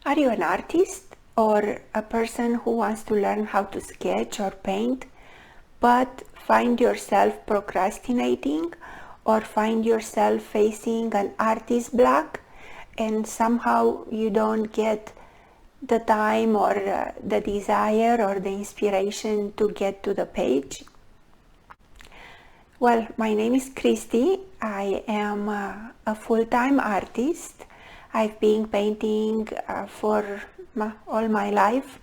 Are you an artist or a person who wants to learn how to sketch or paint, but find yourself procrastinating or find yourself facing an artist block and somehow you don't get the time or the desire or the inspiration to get to the page? Well, my name is Christy. I am a full-time artist. I've been painting for all my life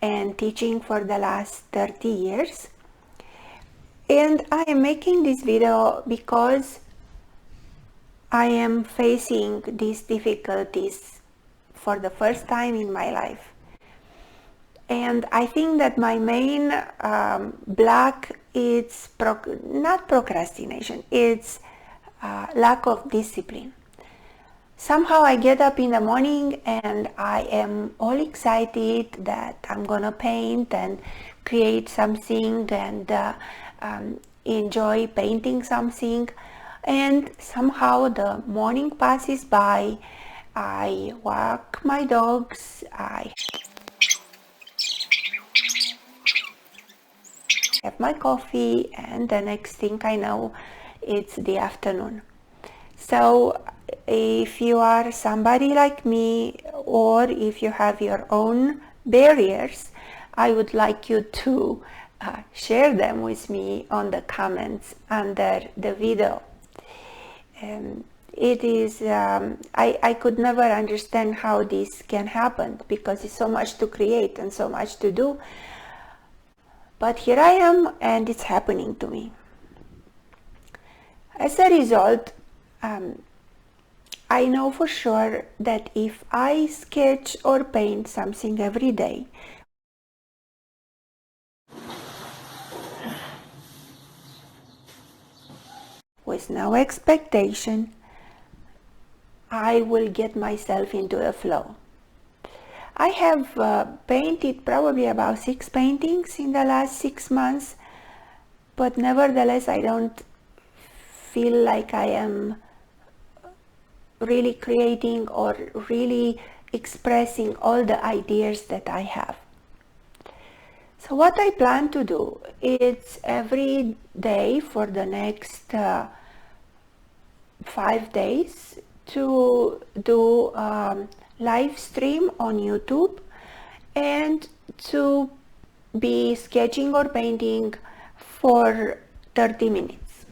and teaching for the last 30 years. And I am making this video because I am facing these difficulties for the first time in my life. And I think that my main block is not procrastination, it's lack of discipline. Somehow I get up in the morning and I am all excited that I'm gonna paint and create something and enjoy painting something, and somehow the morning passes by. I walk my dogs, I have my coffee, and the next thing I know, it's the afternoon. So if you are somebody like me, or if you have your own barriers, I would like you to share them with me on the comments under the video. It is, I could never understand how this can happen because it's so much to create and so much to do. But here I am and it's happening to me. As a result, I know for sure that if I sketch or paint something every day, with no expectation, I will get myself into a flow. I have painted probably about 6 paintings in the last 6 months, but nevertheless I don't feel like I am really creating or really expressing all the ideas that I have. So what I plan to do is every day for the next 5 days to do live stream on YouTube and to be sketching or painting for 30 minutes.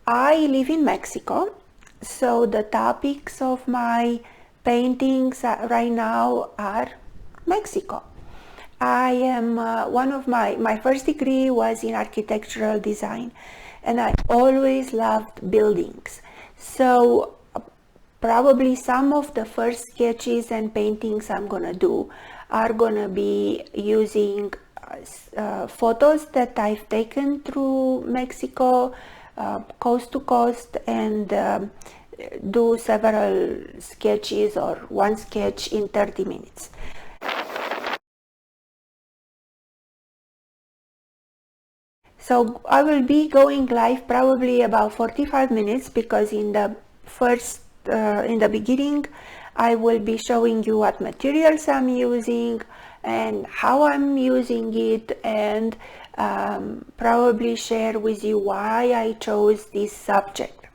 I live in Mexico, so the topics of my paintings right now are Mexico. I am one of my first degree was in architectural design, and I always loved buildings. So probably some of the first sketches and paintings I'm gonna do are gonna be using photos that I've taken through Mexico, coast to coast, and do several sketches or one sketch in 30 minutes. So I will be going live probably about 45 minutes because in the beginning I will be showing you what materials I'm using and how I'm using it, and probably share with you why I chose this subject.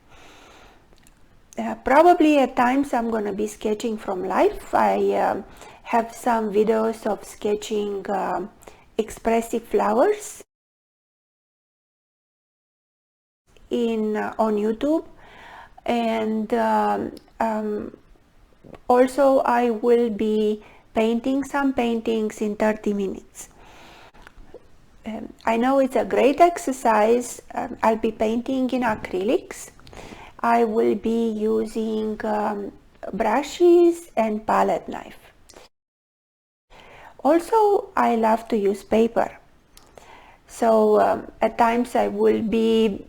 Probably at times I'm going to be sketching from life. I have some videos of sketching expressive flowers on YouTube, and also I will be painting some paintings in 30 minutes. I know it's a great exercise. I'll be painting in acrylics. I will be using brushes and palette knife. Also, I love to use paper. So at times I will be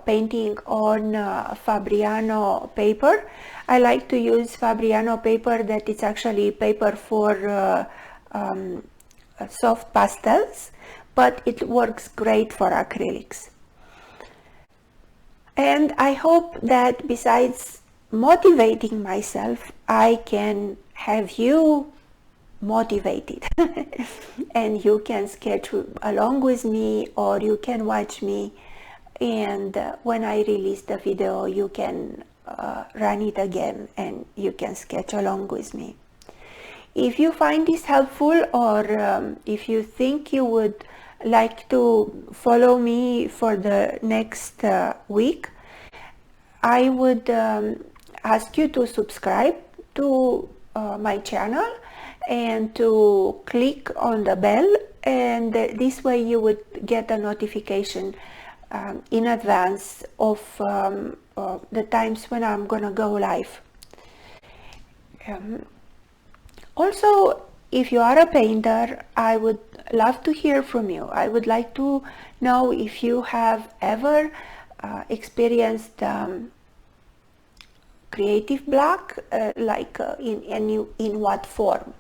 painting on Fabriano paper. I like to use Fabriano paper that is actually paper for soft pastels, but it works great for acrylics. And I hope that besides motivating myself I can have you motivated and you can sketch along with me, or you can watch me, and when I release the video you can run it again and you can sketch along with me. If you find this helpful, or if you think you would like to follow me for the next week, I would ask you to subscribe to my channel and to click on the bell, and this way you would get a notification in advance of the times when I'm gonna go live. Also, if you are a painter, I would love to hear from you. I would like to know if you have ever experienced creative block, in what form.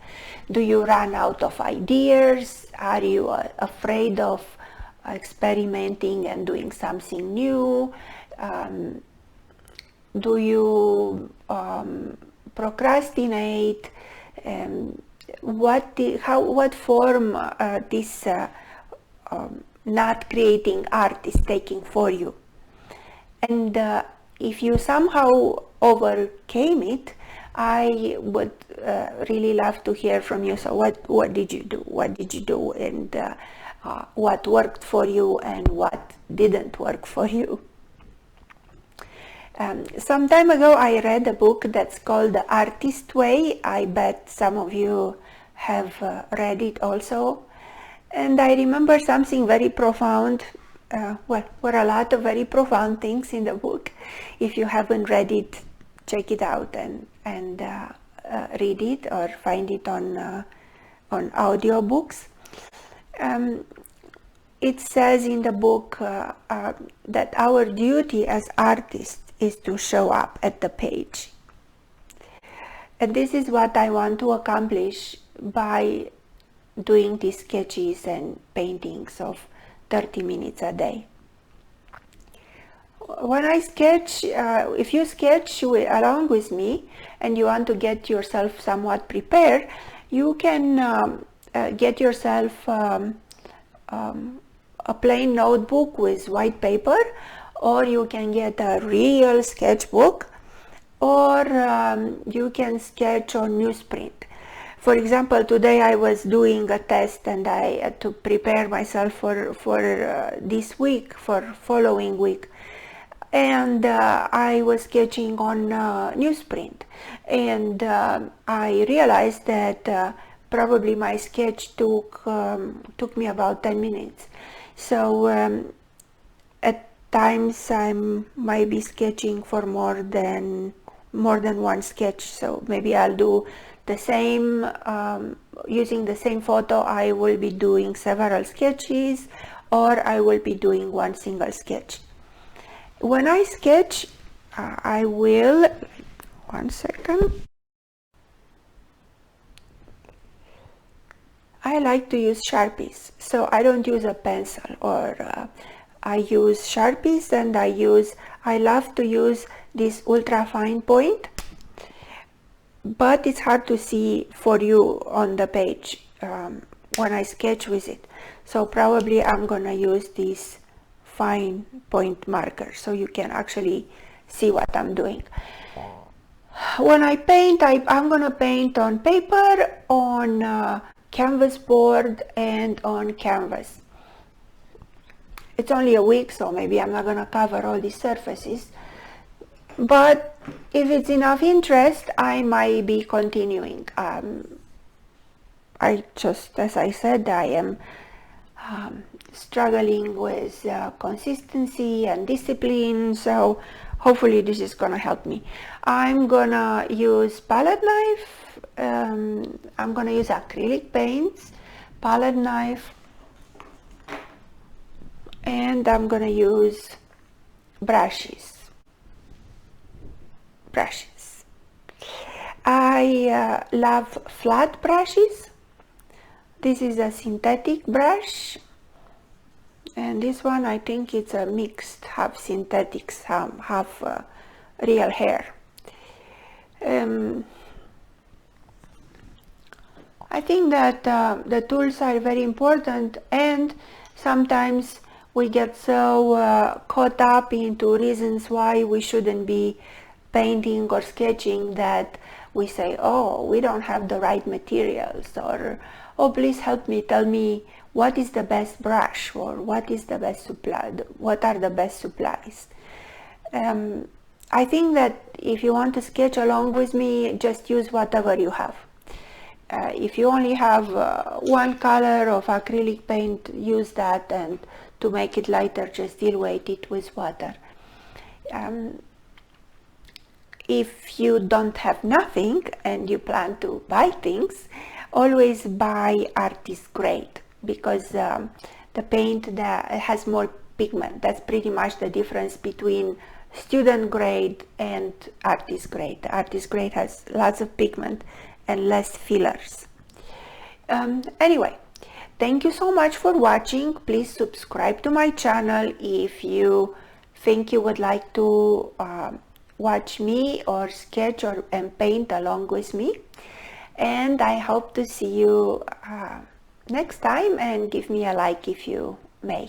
Do you run out of ideas? Are you afraid of experimenting and doing something new? Do you procrastinate? What form this not creating art is taking for you? And if you somehow overcame it, I would really love to hear from you. So what did you do? What did you do? And what worked for you and what didn't work for you? Some time ago I read a book that's called The Artist Way. I bet some of you have read it also. And I remember something very profound. Were a lot of very profound things in the book. If you haven't read it, check it out and read it, or find it on audiobooks. It says in the book that our duty as artists is to show up at the page. And this is what I want to accomplish by doing these sketches and paintings of 30 minutes a day. When I sketch, if you sketch along with me and you want to get yourself somewhat prepared, you can get yourself a plain notebook with white paper, or you can get a real sketchbook, or you can sketch on newsprint. For example, today I was doing a test and I had to prepare myself for this week, for following week. And I was sketching on newsprint. And I realized that probably my sketch took me about 10 minutes. So at times I might be sketching for more than one sketch. So maybe I'll do the same, using the same photo, I will be doing several sketches, or I will be doing one single sketch. When I sketch, I will, one second, I like to use Sharpies, so I don't use a pencil, or I use Sharpies, and I love to use this ultra fine point, but it's hard to see for you on the page when I sketch with it. So probably I'm gonna use this fine point marker so you can actually see what I'm doing. When I paint, I'm gonna paint on paper, on canvas board, and on canvas. It's only a week, so maybe I'm not gonna cover all these surfaces, but if it's enough interest, I might be continuing. As I said, I am struggling with consistency and discipline, so hopefully this is gonna help me. I'm gonna use palette knife, I'm gonna use acrylic paints, palette knife, and I'm gonna use brushes. I love flat brushes. This is a synthetic brush, and this one I think it's a mixed, half synthetic, half real hair. I think that the tools are very important, and sometimes we get so caught up into reasons why we shouldn't be painting or sketching that we say, oh, we don't have the right materials, or oh, please help me, tell me what is the best brush, or what is the best supply, what are the best supplies. I think that if you want to sketch along with me, just use whatever you have. If you only have one color of acrylic paint, use that, and to make it lighter, just dilute it with water. If you don't have nothing and you plan to buy things, always buy artist grade, because the paint that has more pigment. That's pretty much the difference between student grade and artist grade. The artist grade has lots of pigment and less fillers. Anyway, thank you so much for watching. Please subscribe to my channel if you think you would like to watch me or sketch and paint along with me. And I hope to see you next time, and give me a like if you may.